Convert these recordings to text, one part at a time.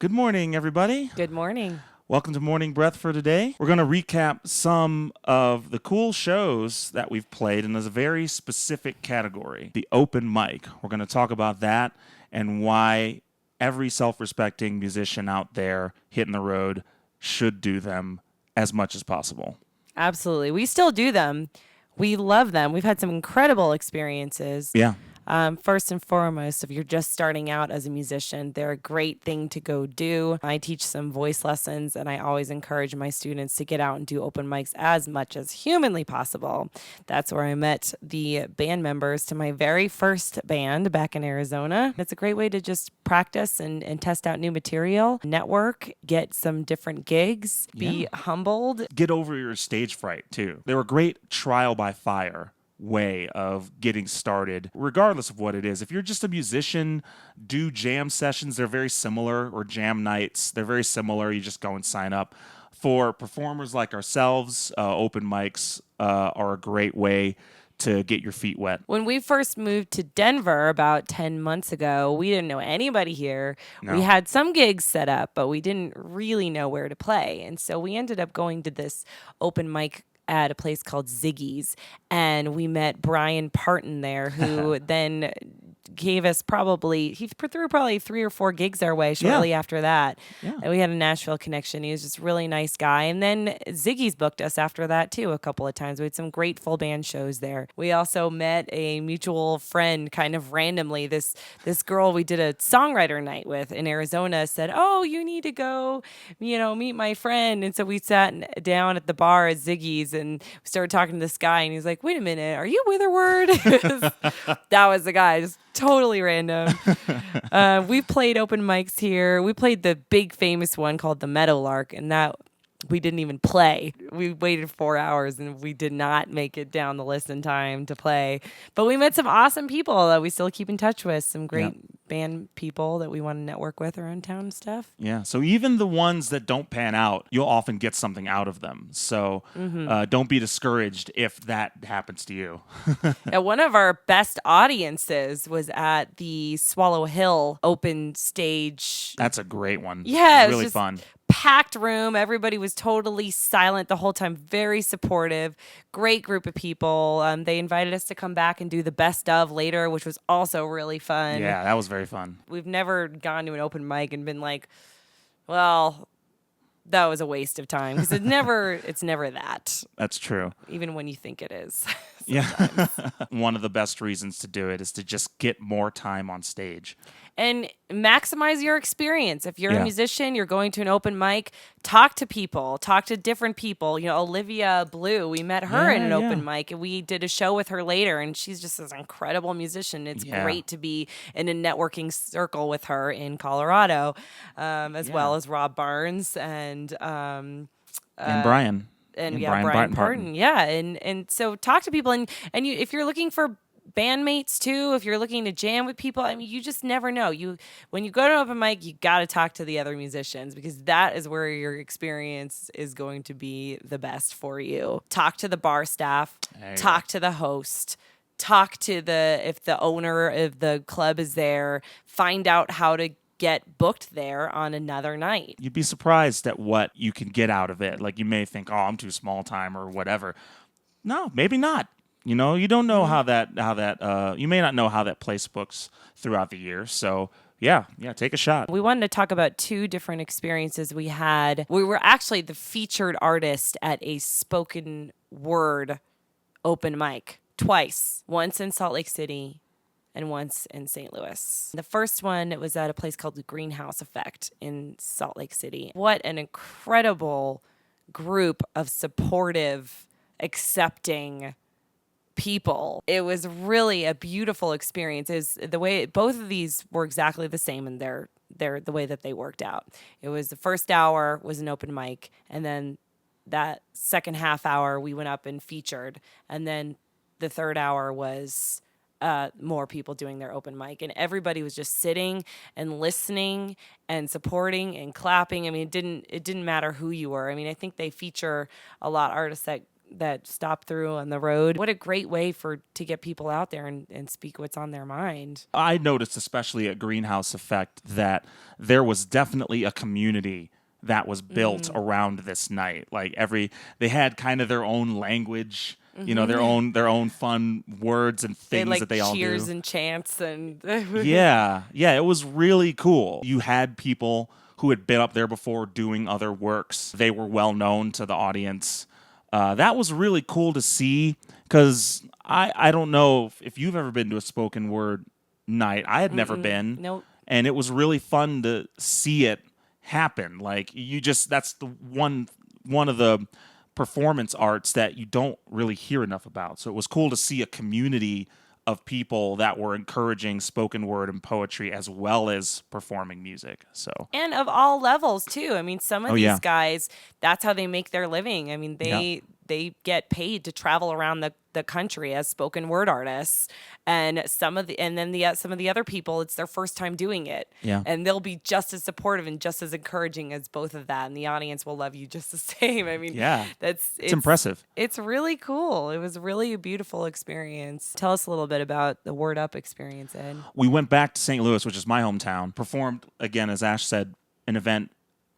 Good morning, everybody. Good morning. Welcome to Morning Breath for today. We're going to recap some of the cool shows that we've played in a very specific category, the open mic. We're going to talk about that and why every self-respecting musician out there hitting the road should do them as much as possible. Absolutely. We still do them. We love them. We've had some incredible experiences. Yeah. First and foremost, if you're just starting out as a musician, they're a great thing to go do. I teach some voice lessons, and I always encourage my students to get out and do open mics as much as humanly possible. That's where I met the band members to my very first band back in Arizona. It's a great way to just practice and test out new material, network, get some different gigs, be humbled. Get over your stage fright, too. They were a great trial by fire way of getting started, regardless of what it is. If you're just a musician, do jam sessions. They're very similar, or jam nights. They're very similar. You just go and sign up. For performers like ourselves, open mics are a great way to get your feet wet. When we first moved to Denver about 10 months ago, we didn't know anybody here. No. We had some gigs set up, but we didn't really know where to play. And so we ended up going to this open mic at a place called Ziggy's, and we met Brian Parton there, who then gave us he threw probably 3 or 4 gigs our way shortly after that. Yeah. And we had a Nashville connection. He was just a really nice guy. And then Ziggy's booked us after that too a couple of times. We had some great full band shows there. We also met a mutual friend kind of randomly. This girl we did a songwriter night with in Arizona said, "Oh, you need to go, meet my friend." And so we sat down at the bar at Ziggy's and we started talking to this guy, and he's like, "Wait a minute, are you Witherword?" That was the guy. Just totally random. We've played open mics here. We played the big famous one called the Meadowlark, and that we didn't even play. We waited 4 hours and we did not make it down the list in time to play. But we met some awesome people that we still keep in touch with, some great band people that we want to network with around town and stuff. Yeah, so even the ones that don't pan out, you'll often get something out of them. So don't be discouraged if that happens to you. Yeah, one of our best audiences was at the Swallow Hill open stage. That's a great one. Yeah, It's it was really just fun. Packed room. Everybody was totally silent the whole time. Very supportive. Great group of people. They invited us to come back and do the best of later, which was also really fun. Yeah, that was very fun. We've never gone to an open mic and been like, well, that was a waste of time, because it's never that, That's true. even when you think it is. Yeah. One of the best reasons to do it is to just get more time on stage. And maximize your experience. If you're a Yeah. musician, you're going to an open mic, talk to people, talk to different people. Olivia Blue, we met her in an open mic, and we did a show with her later, and she's just this incredible musician. It's great to be in a networking circle with her in Colorado, as well as Rob Barnes and Brian. and Brian Brian Parton. Parton. Yeah, and so talk to people, and you, if you're looking for bandmates too, if you're looking to jam with people, I mean, you just never know. When you go to an open mic, you got to talk to the other musicians, because that is where your experience is going to be the best for you. Talk to the bar staff, talk to the host, talk to if the owner of the club is there, find out how to get booked there on another night. You'd be surprised at what you can get out of it. Like, you may think, "Oh, I'm too small time," or whatever. No, maybe not. You don't know how that you may not know how that place books throughout the year. So yeah, take a shot. We wanted to talk about 2 different experiences we had. We were actually the featured artist at a spoken word open mic twice, once in Salt Lake City and once in St. Louis. The first one, it was at a place called the Greenhouse Effect in Salt Lake City. What an incredible group of supportive, accepting people. It was really a beautiful experience. Is the way both of these were exactly the same in their the way that they worked out. It was the first hour was an open mic, and then that second half hour we went up and featured, and then the third hour was more people doing their open mic, and everybody was just sitting and listening and supporting and clapping. I mean, it didn't matter who you were. I mean, I think they feature a lot of artists that that stop through on the road. What a great way to get people out there and speak what's on their mind. I noticed, especially at Greenhouse Effect, that there was definitely a community that was built around this night. Like they had kind of their own language, their own fun words and They things had, like, that they all do. cheers and chants and Yeah, it was really cool. You had people who had been up there before doing other works. They were well known to the audience. That was really cool to see, because I don't know if you've ever been to a spoken word night. I had never been. Nope. And it was really fun to see it happen. Like, that's the one of the performance arts that you don't really hear enough about. So it was cool to see a community of people that were encouraging spoken word and poetry as well as performing music. So And of all levels too. I mean, some of these yeah. guys, that's how they make their living. I mean, Yeah. they get paid to travel around the country as spoken word artists, and some of the other people, it's their first time doing it. Yeah. And they'll be just as supportive and just as encouraging as both of that, and the audience will love you just the same. I mean, Yeah. it's impressive. It's really cool. It was really a beautiful experience. Tell us a little bit about the Word Up experience, Ed. We went back to St. Louis, which is my hometown, performed, again, as Ash said, an event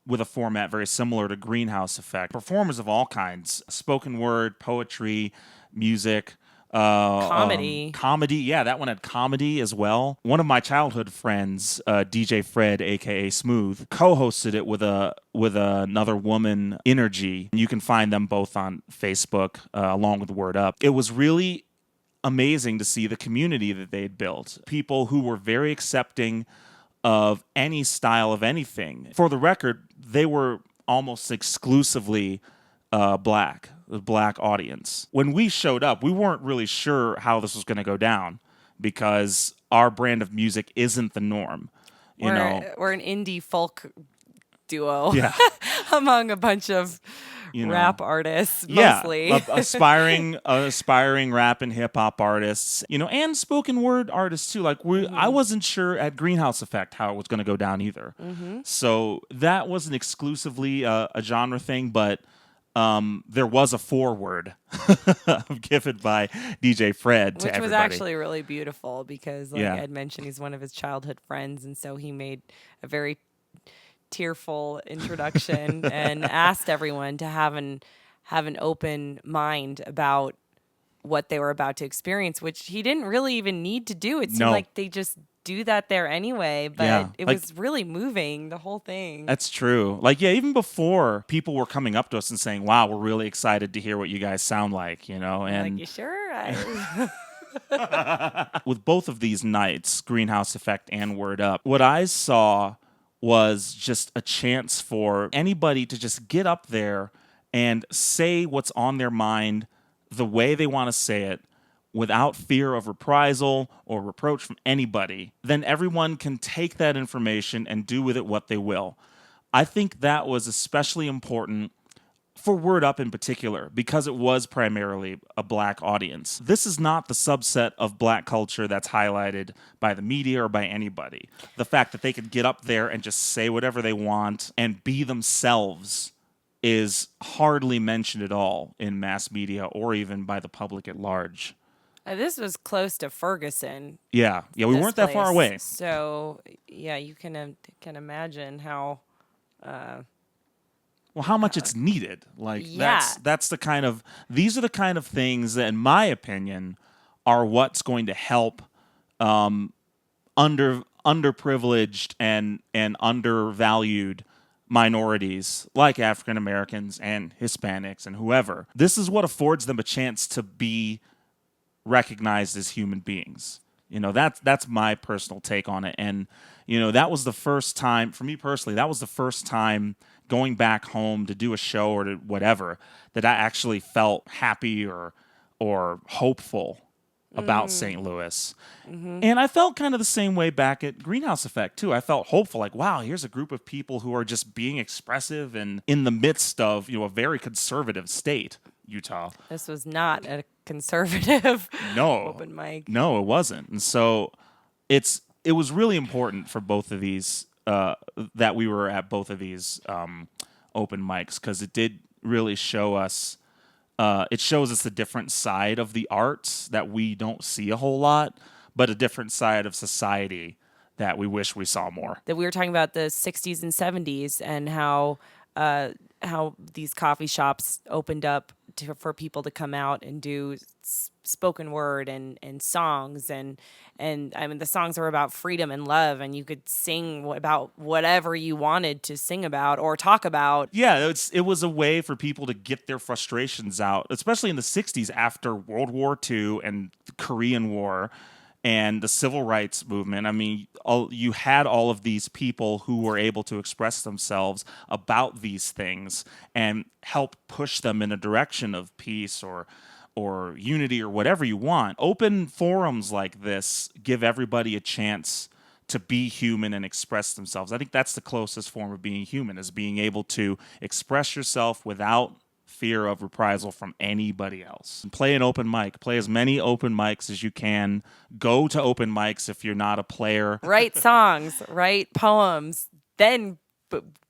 with a format very similar to Greenhouse Effect. Performers of all kinds, spoken word, poetry, music, Comedy. comedy. Yeah, that one had comedy as well. One of my childhood friends, DJ Fred, aka Smooth, co-hosted it with another woman, Energy. You can find them both on Facebook, along with Word Up. It was really amazing to see the community that they had built. People who were very accepting of any style of anything. For the record, they were almost exclusively black audience. When we showed up, we weren't really sure how this was going to go down, because our brand of music isn't the norm. We're an indie folk duo Yeah. among a bunch of rap artists, mostly. Yeah, aspiring rap and hip hop artists, and spoken word artists too. Like I wasn't sure at Greenhouse Effect how it was going to go down either. So that wasn't exclusively a genre thing, but there was a foreword given by DJ Fred to Which was everybody. actually really beautiful, because, like Ed mentioned, he's one of his childhood friends, and so he made a very tearful introduction and asked everyone to have an open mind about what they were about to experience, which he didn't really even need to do. It seemed like they just do that there anyway, but it was really moving, the whole thing. That's true. Even before, people were coming up to us and saying, wow, we're really excited to hear what you guys sound like, and like, you sure? with both of these nights, Greenhouse Effect and Word Up, what I saw was just a chance for anybody to just get up there and say what's on their mind the way they want to say it, without fear of reprisal or reproach from anybody. Then everyone can take that information and do with it what they will. I think that was especially important for Word Up in particular, because it was primarily a black audience. This is not the subset of black culture that's highlighted by the media or by anybody. The fact that they could get up there and just say whatever they want and be themselves is hardly mentioned at all in mass media or even by the public at large. This was close to Ferguson. Yeah, we weren't that far away. So, yeah, you can imagine how... how much it's needed. That's the kind of, these are the kind of things that, in my opinion, are what's going to help underprivileged and undervalued minorities like African Americans and Hispanics and whoever. This is what affords them a chance to be recognized as human beings. That's my personal take on it. And, that was the first time, for me personally, that was the first time going back home to do a show or to whatever, that I actually felt happy or hopeful about St. Louis. And I felt kind of the same way back at Greenhouse Effect too. I felt hopeful, like, wow, here's a group of people who are just being expressive and in the midst of, a very conservative state, Utah. This was not a conservative open mic. No, it wasn't. And so it was really important for both of these, that we were at both of these open mics, because it did really show us It shows us a different side of the arts that we don't see a whole lot, but a different side of society that we wish we saw more. That we were talking about the 60s and 70s and how these coffee shops opened up for people to come out and do spoken word and songs and I mean the songs were about freedom and love, and you could sing about whatever you wanted to sing about or talk about. Yeah, it was a way for people to get their frustrations out, especially in the 60s after World War II and the Korean War and the civil rights movement. I mean, you had all of these people who were able to express themselves about these things and help push them in a direction of peace or unity or whatever you want. Open forums like this give everybody a chance to be human and express themselves. I think that's the closest form of being human, is being able to express yourself without fear of reprisal from anybody else. And play an open mic. Play as many open mics as you can. Go to open mics if you're not a player. Write songs, write poems, then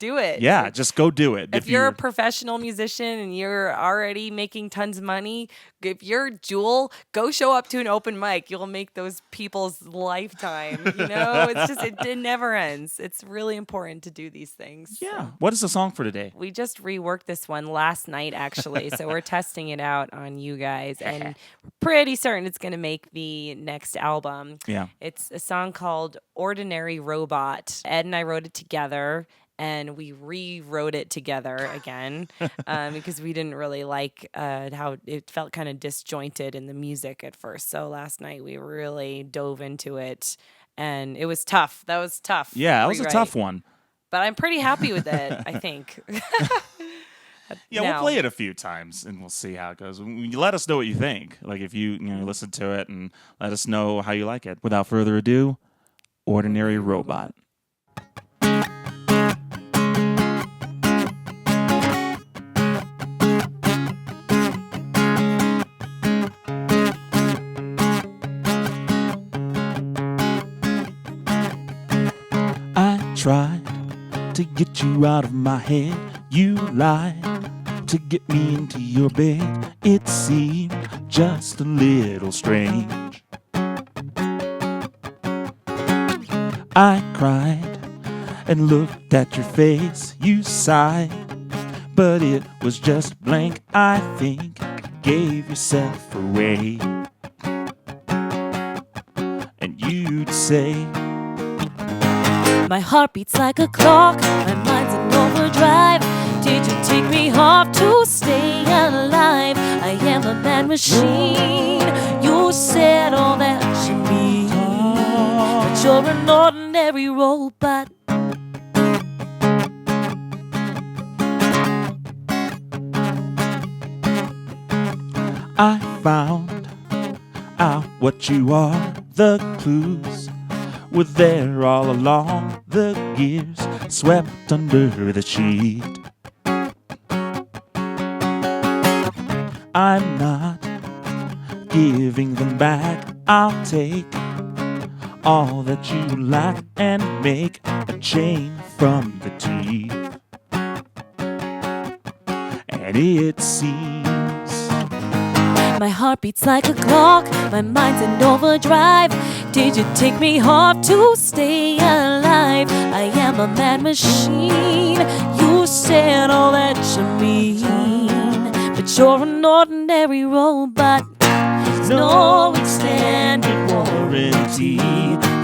do it. Yeah, just go do it. If you're a professional musician and you're already making tons of money, if you're Jewel, go show up to an open mic. You'll make those people's lifetime. It never ends. It's really important to do these things. Yeah. What is the song for today? We just reworked this one last night, actually. So we're testing it out on you guys. And pretty certain it's going to make the next album. Yeah. It's a song called Ordinary Robot. Ed and I wrote it together. And we rewrote it together again because we didn't really like how it felt kind of disjointed in the music at first. So last night we really dove into it, and it was tough. That was tough. Yeah, it was a tough one. But I'm pretty happy with it, I think. Yeah, we'll play it a few times, and we'll see how it goes. You let us know what you think. Like if you listen to it and let us know how you like it. Without further ado, Ordinary Robot. Tried to get you out of my head. You lied to get me into your bed. It seemed just a little strange. I cried and looked at your face. You sighed, but it was just blank. I think you gave yourself away. And you'd say, my heart beats like a clock, my mind's in overdrive. Did you take me off to stay alive? I am a man machine. You said all that you mean, but you're an ordinary robot. I found out what you are. The clues were there all along. The gears swept under the sheet. I'm not giving them back. I'll take all that you lack and make a chain from the teeth. And it seems my heart beats like a clock, my mind's in overdrive. Did you take me off to stay alive? I am a mad machine. You said all that you mean, but you're an ordinary robot. There's no extended warranty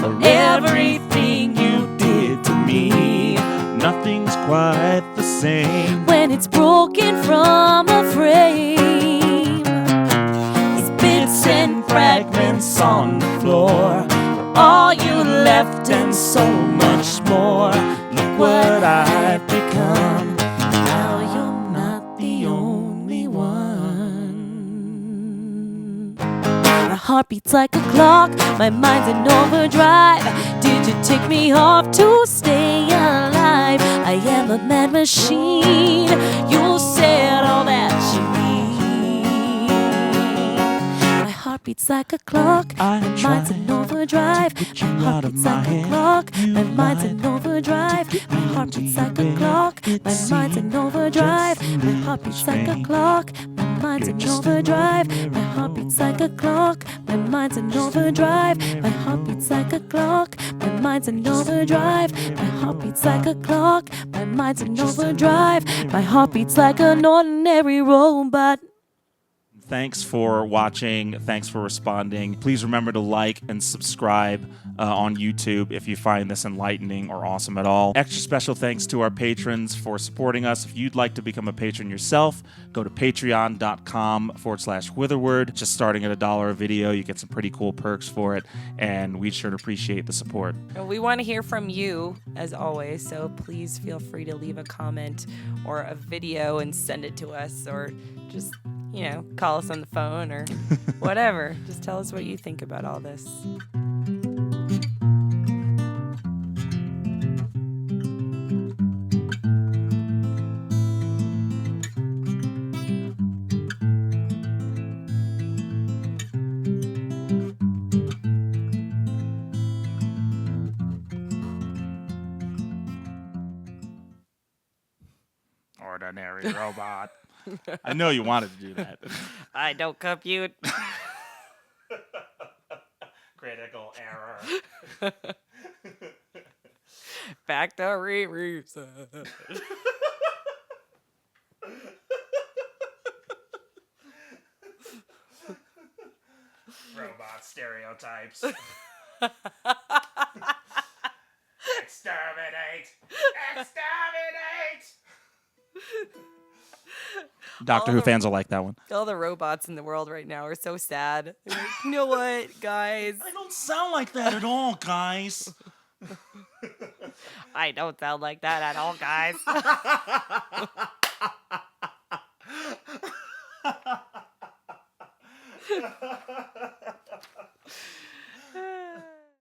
for everything you did to me. nothing's quite the same when it's broken from a frame. Bits and fragments on the floor, all you left and so much more. Look what I've become. Now you're not the only one. My heart beats like a clock, my mind's in overdrive. Did you take me off to stay alive? I am a mad machine. You said all that you need. Beats like a clock, my mind's in overdrive. My heart beats like a clock, my mind's in overdrive. My heart beats like a clock, my mind's in overdrive. My heart beats like a clock, my mind's in overdrive. My heart beats like a clock. My mind's in overdrive. My heart beats like a clock. My mind's in overdrive. My heart beats like a clock. My mind's in overdrive. My heart beats like an ordinary robot. Thanks for watching. Thanks for responding. Please remember to like and subscribe on YouTube if you find this enlightening or awesome at all. Extra special thanks to our patrons for supporting us. If you'd like to become a patron yourself, go to patreon.com/Witherword. Just starting at $1 a video, you get some pretty cool perks for it, and we'd sure appreciate the support. We want to hear from you, as always, so please feel free to leave a comment or a video and send it to us, or just, call us on the phone or whatever. Just tell us what you think about all this. Ordinary robot. I know you wanted to do that. I don't compute. Critical error. Factory reset. Robot stereotypes. Exterminate! Exterminate! Doctor Who fans will like that one. All the robots in the world right now are so sad. They're like, you know what, guys? I don't sound like that at all, guys. I don't sound like that at all, guys.